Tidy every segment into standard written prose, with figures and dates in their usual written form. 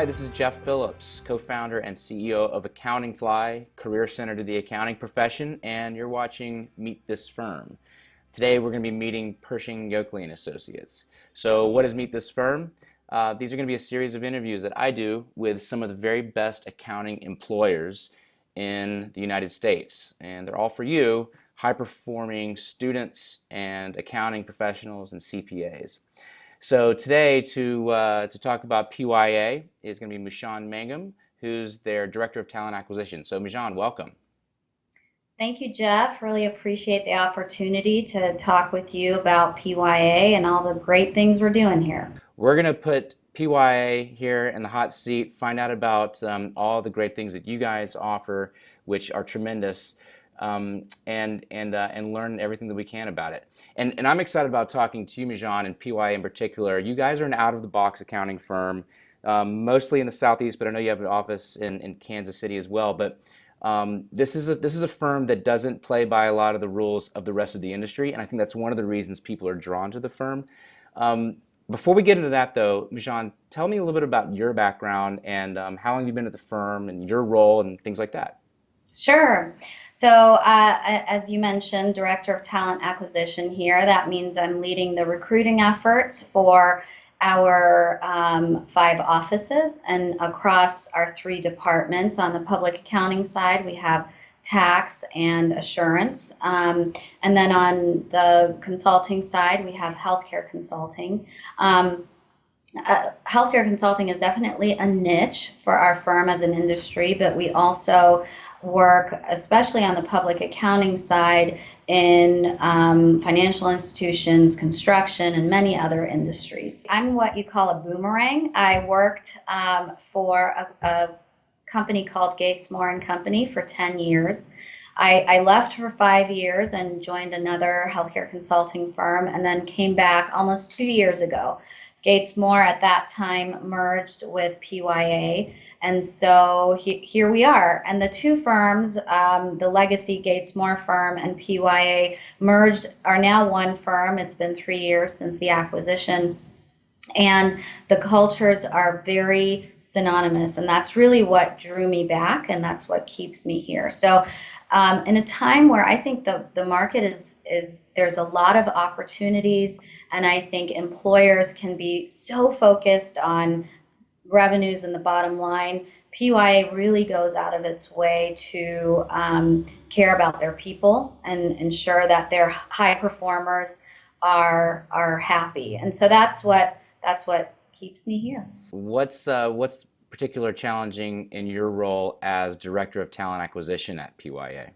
this is Jeff Phillips, co-founder and CEO of Accounting Fly, career center to the accounting profession, and you're watching Meet This Firm. Today we're going to be meeting Pershing Yoakley Associates. So what is Meet This Firm? These are going to be a series of interviews that I do with some of the very best accounting employers in the United States, and they're all for you, high-performing students and accounting professionals and CPAs. So today, to talk about PYA is going to be Mouzhan Mangum, who's their Director of Talent Acquisition. So Mouzhan, welcome. Thank you, Jeff. Really appreciate the opportunity to talk with you about PYA and all the great things we're doing here. We're going to put PYA here in the hot seat, find out about all the great things that you guys offer, which are tremendous, and learn everything that we can about it. And I'm excited about talking to you, Mouzhan, and PYA in particular. You guys are an out-of-the-box accounting firm, mostly in the Southeast, but I know you have an office in Kansas City as well. But this is a firm that doesn't play by a lot of the rules of the rest of the industry, and I think that's one of the reasons people are drawn to the firm. Before we get into that, though, Mouzhan, tell me a little bit about your background and how long you've been at the firm and your role and things like that. Sure. So, as you mentioned, Director of Talent Acquisition here. That means I'm leading the recruiting efforts for our 5 offices and across our 3 departments. On the public accounting side, we have tax and assurance. And then on the consulting side, we have healthcare consulting. Healthcare consulting is definitely a niche for our firm as an industry, but we also work, especially on the public accounting side, in financial institutions, construction, and many other industries. I'm what you call a boomerang. I worked for a company called Gates Moore and Company for 10 years. I left for 5 years and joined another healthcare consulting firm, and then came back almost 2 years ago. Gates Moore at that time merged with PYA, and so here we are. And the 2 firms, the legacy Gates Moore firm and PYA, merged, are now one firm. It's been 3 years since the acquisition, and the cultures are very synonymous, and that's really what drew me back, and that's what keeps me here. So in a time where I think the market is there's a lot of opportunities, and I think employers can be so focused on revenues and the bottom line, PYA really goes out of its way to care about their people and ensure that their high performers are happy. And so that's what keeps me here. What's particular challenging in your role as Director of Talent Acquisition at PYA?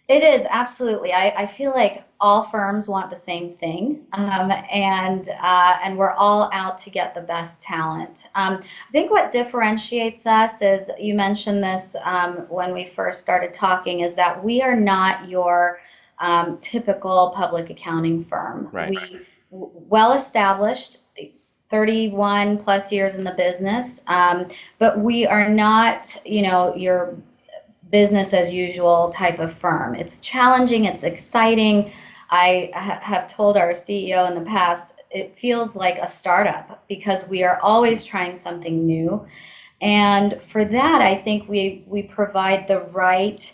It is, absolutely. I feel like all firms want the same thing, and we're all out to get the best talent. I think what differentiates us is, you mentioned this when we first started talking, is that we are not your typical public accounting firm. Right. We well established, 31 plus years in the business, but we are not, your business as usual type of firm. It's challenging, it's exciting. I have told our CEO in the past, it feels like a startup because we are always trying something new. And for that, I think we provide the right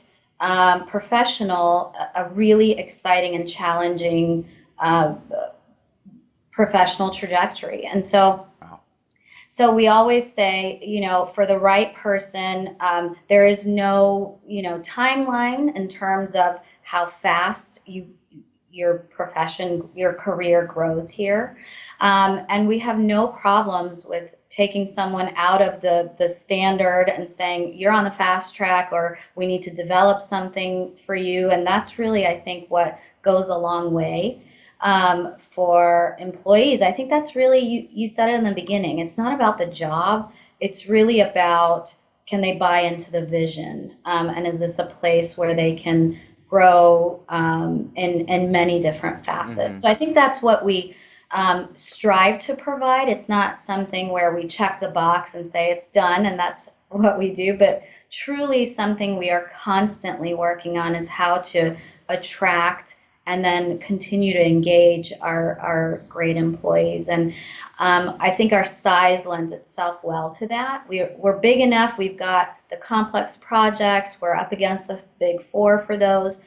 professional, a really exciting and challenging professional trajectory. And so we always say, for the right person, there is no, timeline in terms of how fast your profession, your career grows here. And we have no problems with taking someone out of the standard and saying, you're on the fast track, or we need to develop something for you. And that's really, I think, what goes a long way. For employees, I think that's really, you said it in the beginning, it's not about the job, it's really about, can they buy into the vision, and is this a place where they can grow in many different facets. Mm-hmm. So I think that's what we strive to provide. It's not something where we check the box and say it's done and that's what we do, but truly something we are constantly working on is how to attract and then continue to engage our great employees. And I think our size lends itself well to that. We're big enough. We've got the complex projects. We're up against the big four for those.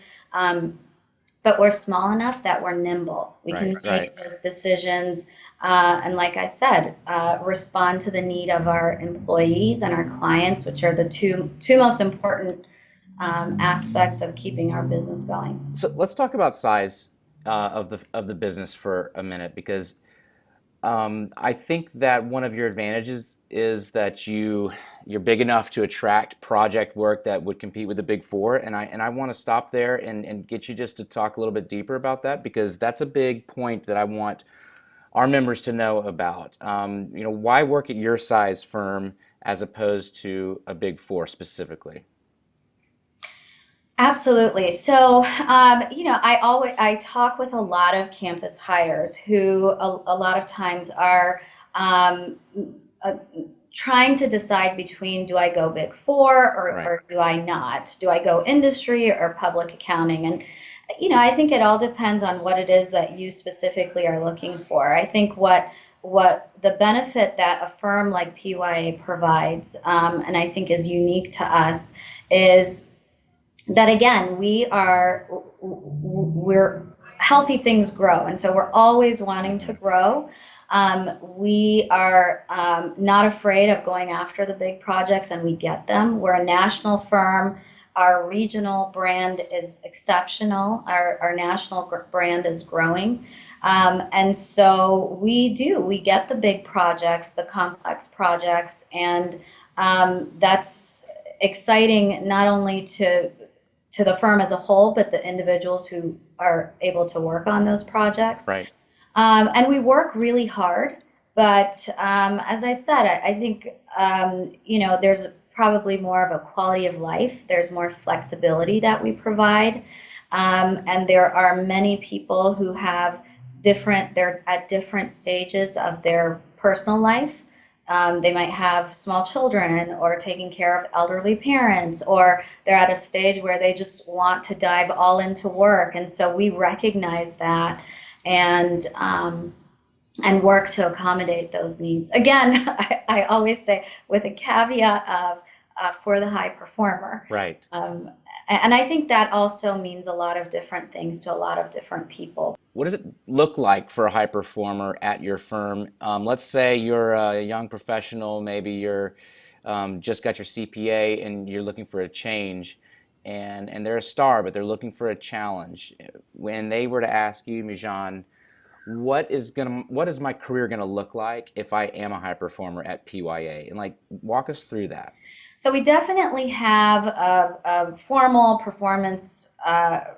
But we're small enough that we're nimble. We Right, can right. make those decisions, and like I said, respond to the need of our employees and our clients, which are the two most important aspects of keeping our business going. So let's talk about size of the business for a minute, because I think that one of your advantages is that you're big enough to attract project work that would compete with the big four, and I want to stop there and get you just to talk a little bit deeper about that, because that's a big point that I want our members to know about. Why work at your size firm as opposed to a big four specifically? Absolutely. So, I talk with a lot of campus hires who a lot of times are um, uh, trying to decide between, do I go big four, Right. or do I not? Do I go industry or public accounting? And I think it all depends on what it is that you specifically are looking for. I think what the benefit that a firm like PYA provides, and I think is unique to us, is that again, we're healthy things grow, and so we're always wanting to Hmm. grow. We are not afraid of going after the big projects, and we get them. We're a national firm. Our regional brand is exceptional. Our national brand is growing. And so we get the big projects, the complex projects, and that's exciting not only to the firm as a whole, but the individuals who are able to work on those projects. Right. And we work really hard, but as I said, I think there's probably more of a quality of life. There's more flexibility that we provide, and there are many people who have they're at different stages of their personal life. They might have small children or taking care of elderly parents, or they're at a stage where they just want to dive all into work. And so we recognize that and work to accommodate those needs. Again, I always say with a caveat of for the high performer. Right. And I think that also means a lot of different things to a lot of different people. What does it look like for a high performer at your firm? Let's say you're a young professional, maybe you're just got your CPA and you're looking for a change, and they're a star, but they're looking for a challenge. When they were to ask you, Mouzhan, what is my career gonna look like if I am a high performer at PYA? And like, walk us through that. So we definitely have a formal performance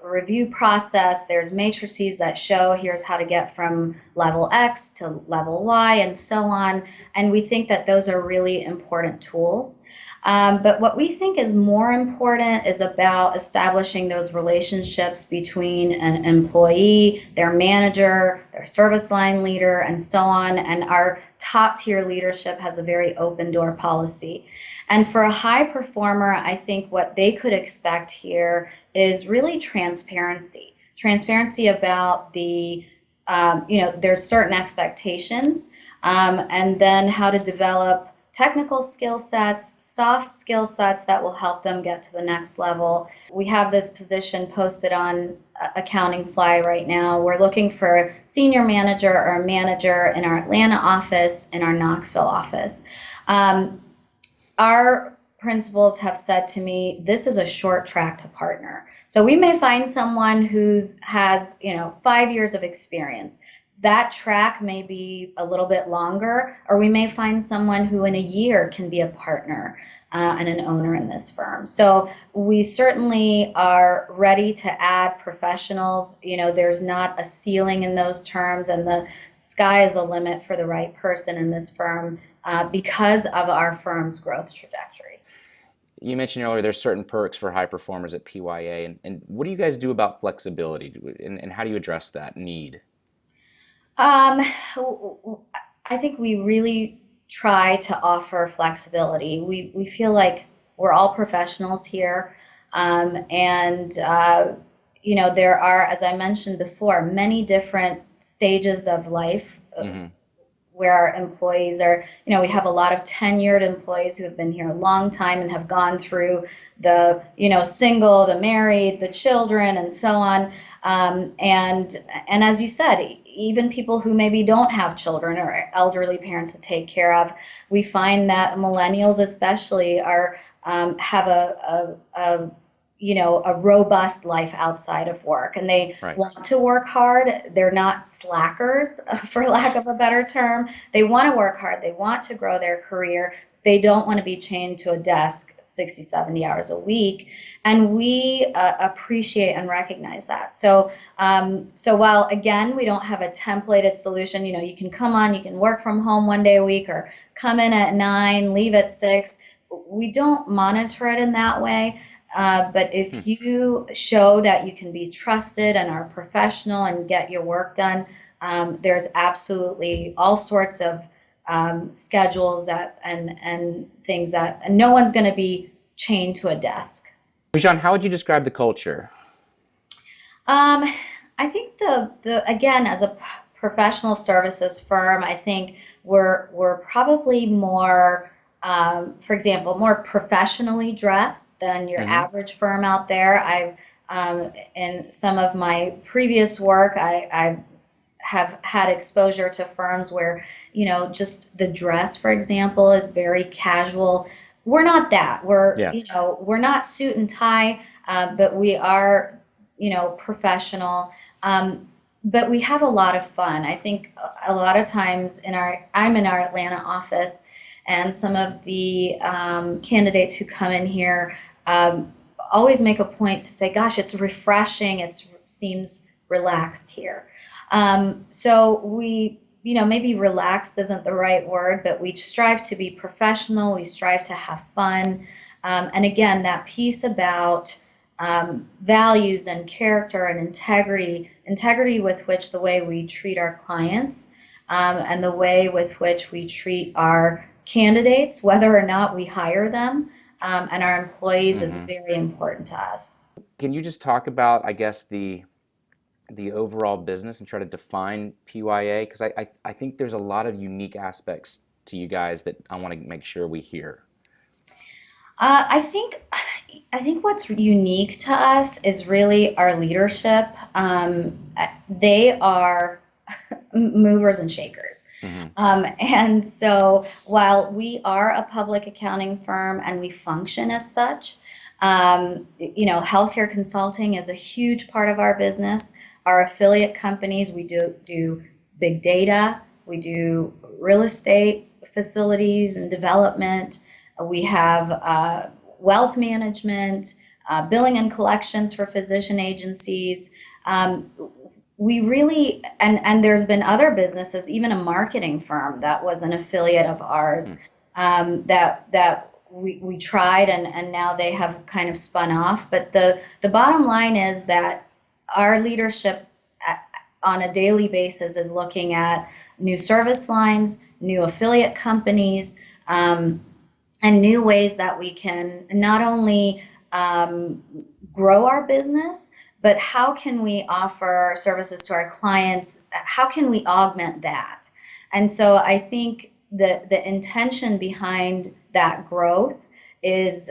review process. There's matrices that show here's how to get from level X to level Y and so on. And we think that those are really important tools. But what we think is more important is about establishing those relationships between an employee, their manager, their service line leader, and so on. And our top tier leadership has a very open door policy. And for a high performer, I think what they could expect here is really transparency. Transparency about there's certain expectations, and then how to develop technical skill sets, soft skill sets that will help them get to the next level. We have this position posted on Accounting Fly right now. We're looking for a senior manager or a manager in our Atlanta office and our Knoxville office. Our principals have said to me, this is a short track to partner. So we may find someone has 5 years of experience. That track may be a little bit longer, or we may find someone who in a year can be a partner and an owner in this firm. So we certainly are ready to add professionals. There's not a ceiling in those terms, and the sky is a limit for the right person in this firm because of our firm's growth trajectory. You mentioned earlier there's certain perks for high performers at PYA, and what do you guys do about flexibility, and how do you address that need? Um, I think we really try to offer flexibility. We feel like we're all professionals here, and there are, as I mentioned before, many different stages of life Hmm. where our employees are, we have a lot of tenured employees who have been here a long time and have gone through the, single, the married, the children, and so on. And as you said, even people who maybe don't have children or elderly parents to take care of, we find that millennials especially are have a robust life outside of work, and they Right. want to work hard. They're not slackers, for lack of a better term. They want to work hard. They want to grow their career. They don't want to be chained to a desk 60, 70 hours a week. And we appreciate and recognize that. So while again, we don't have a templated solution, you can come on, you can work from home one day a week or come in at 9, leave at 6. We don't monitor it in that way. But Hmm. if you show that you can be trusted and are professional and get your work done, there's absolutely all sorts of schedules and things that, and no one's going to be chained to a desk. Mouzhan, how would you describe the culture? Um, I think the again, as a professional services firm, I think we're probably more, for example, more professionally dressed than your Hmm. average firm out there. I've in some of my previous work, I have had exposure to firms where, just the dress, for example, is very casual. We're not that. Yeah. We're not suit and tie, but we are, professional. But we have a lot of fun. I think a lot of times I'm in our Atlanta office, and some of the candidates who come in here always make a point to say, "Gosh, it's refreshing. It seems relaxed here." So maybe relaxed isn't the right word, but we strive to be professional. We strive to have fun. And again, that piece about values and character and integrity with which the way we treat our clients, and the way with which we treat our candidates, whether or not we hire them, and our employees is Hmm. very important to us. Can you just talk about, I guess, the overall business and try to define PYA? Because I think there's a lot of unique aspects to you guys that I want to make sure we hear. Uh, I think I think what's unique to us is really our leadership. They are movers and shakers. Hmm. And so while we are a public accounting firm and we function as such, healthcare consulting is a huge part of our business. Our affiliate companies, we do big data, we do real estate facilities and development. We have wealth management, billing and collections for physician agencies. Um, we really, and there's been other businesses, even a marketing firm that was an affiliate of ours, that we tried, and now they have kind of spun off. But the bottom line is that our leadership on a daily basis is looking at new service lines, new affiliate companies, and new ways that we can not only um, grow our business, but how can we offer services to our clients? How can we augment that? And so I think the intention behind that growth is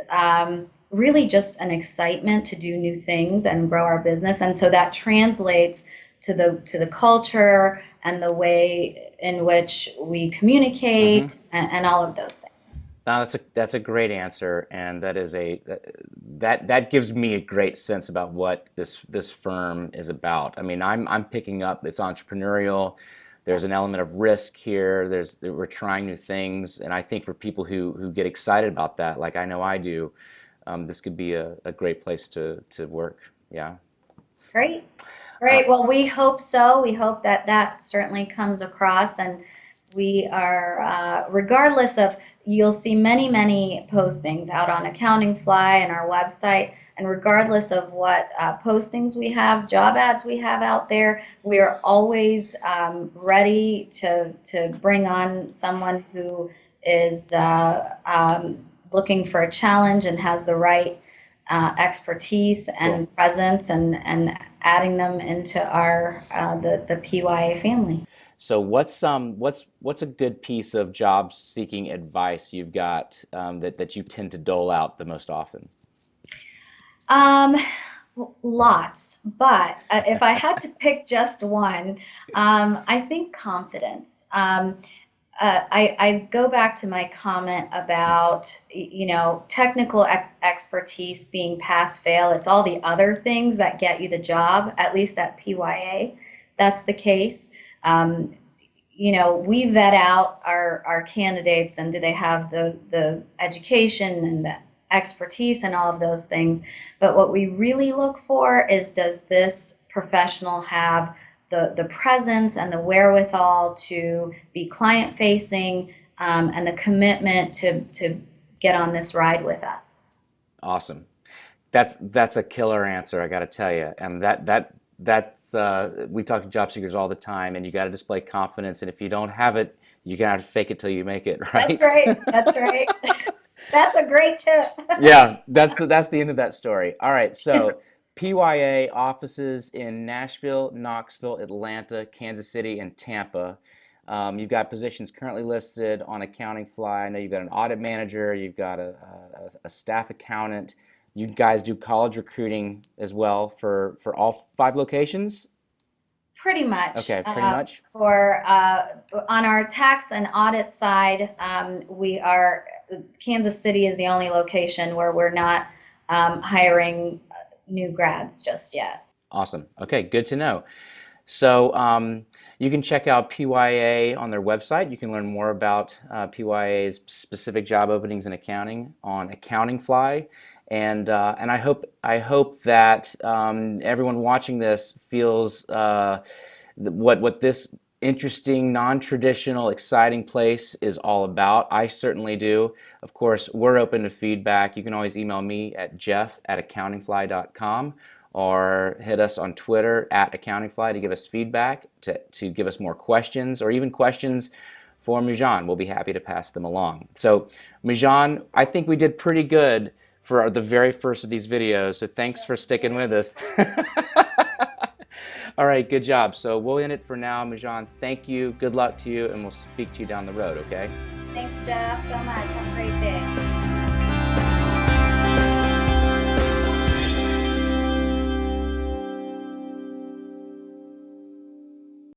really just an excitement to do new things and grow our business. And so that translates to the culture and the way in which we Hmm. communicate, and all of those things. No, that's a great answer, and that gives me a great sense about what this firm is about. I mean, I'm picking up it's entrepreneurial. There's an Yes. element of risk here. We're trying new things, and I think for people who get excited about that, like I know I do, this could be a great place to work. Yeah. Great. Uh, Great. Well, we hope so. We hope that that certainly comes across, and we are, regardless of, you'll see many, many postings out on Accounting Fly and our website, and regardless of what postings we have, job ads we have out there, we are always ready to bring on someone who is looking for a challenge and has the right expertise Cool. and presence, and adding them into our the PYA family. So what's a good piece of job seeking advice you've got that you tend to dole out the most often? Um, Lots, but if I had to pick just one, I think confidence. I go back to my comment about, technical expertise being pass fail. It's all the other things that get you the job, at least at PYA. That's the case. Um, we vet out our candidates, and do they have the education and the expertise and all of those things. But what we really look for is, does this professional have the presence and the wherewithal to be client facing, and the commitment to get on this ride with us. Awesome. That's a killer answer, I got to tell you. And that's we talk to job seekers all the time, and you got to display confidence. And if you don't have it, you're gonna have to fake it till you make it, That's right? right. That's right. That's a great tip. Yeah, that's the end of that story. All right, so PYA offices in Nashville, Knoxville, Atlanta, Kansas City, and Tampa. You've got positions currently listed on Accounting Fly. I know you've got an audit manager, you've got a staff accountant. You guys do college recruiting as well for all 5 locations? Pretty much. Okay, pretty much. For On our tax and audit side, we are Kansas City is the only location where we're not hiring new grads just yet. Awesome. Okay, good to know. So you can check out PYA on their website. You can learn more about PYA's specific job openings in accounting on Accounting Fly, and I hope that everyone watching this feels what this interesting, non-traditional, exciting place is all about. I certainly do. Of course, we're open to feedback. You can always email me at jeff@accountingfly.com or hit us on Twitter at accountingfly to give us feedback, to give us more questions, or even questions for Mouzhan. We'll be happy to pass them along. So Mouzhan, I think we did pretty good for the very first of these videos, so thanks for sticking with us. All right, good job. So we'll end it for now. Mouzhan, thank you, good luck to you, and we'll speak to you down the road, okay? Thanks, Jeff, so much. Have a great day.